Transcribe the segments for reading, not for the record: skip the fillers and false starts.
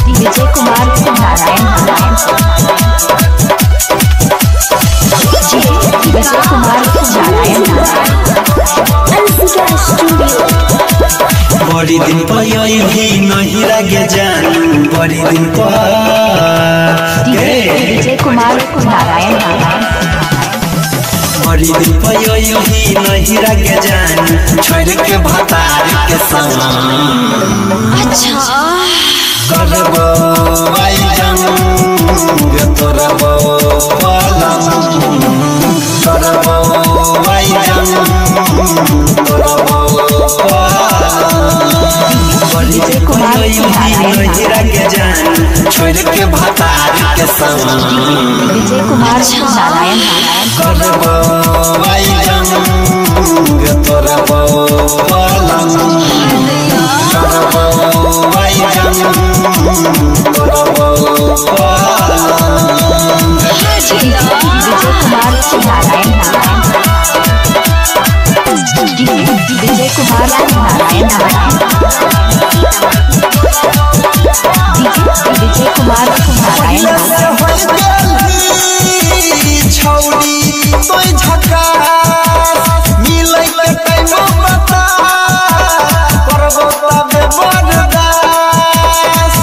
विजय कुमार नारायण विजय कुमार नारायण बड़ी दिन पर भी नहीं लगे जान बड़ी दिन पर विजय कुमार नारायण बड़ी दिन पर भी नहीं लगे जान छोड़ के भतार के समान अच्छा करबो आई जंग तोरबो पालम करबो आई जंग तोरबो विजय कुमार नहीं लगे जान छोड़ के भतार के समान विजय कुमार नारायण करबो आई जंग तोरबो पालम करबो आई जंग तोरबो पालम विजय कुमार नारायण विजय कुमार नारायण विजय कुमार नारायण छौड़ी तोय झकास मिलै के तैनो बता करबो तबे बरदास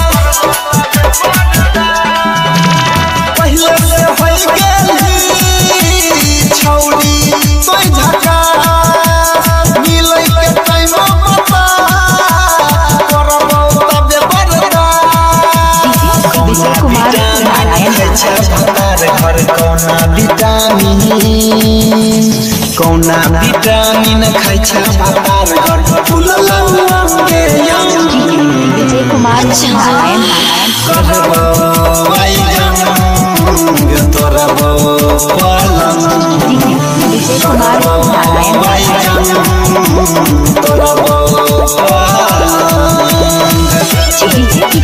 पहिले से होई गेली छौड़ी तोय झकास मिलै के तैनो बता करबो तबे बरदास विजय कुमार नारायण घर कौना विटामिन खाइ छ भतार घर फुललौ के यम विजय कुमार नारायण करबो आई जंग तोरबो पालम विजय कुमार नारायण आई जंग तोरबो पालम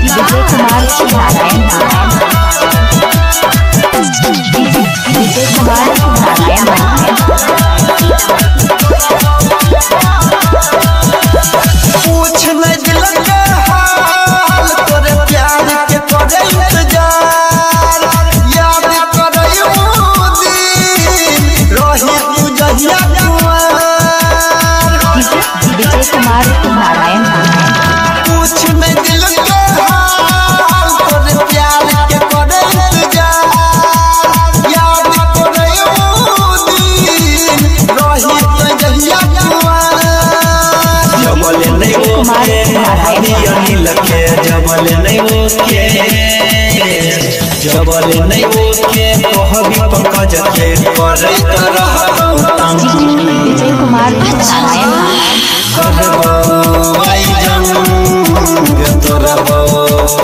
विजय कुमार नारायण विजय कुमार नारायण पूछ न दिल के हाल तोरे प्यार के करे इंतजार याद करे ओ दिन रही तू जहिया कुंवर विजय कुमार नारायण पूछ न दिल के हाल तोरे प्यार के करे इंतजार याद करे ओ दिन रही तू जहिया कुंवर जबले नहीं ओके अनिल के जबले नहीं ओके जबले नहीं ओके कहबी पंकज के करे तरह विजय कुमार नारायण करबो आई जंग तोरबो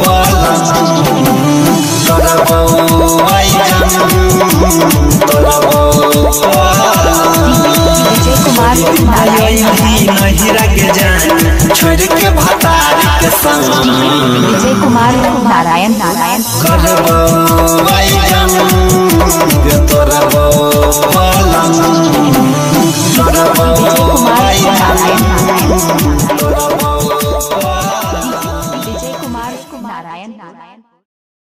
पालम करबो आई जंग तोरबो पालम विजय कुमार नारायण नहीं लगे जान छोड़ के भतार के समान विजय कुमार नारायण करबो आई जंग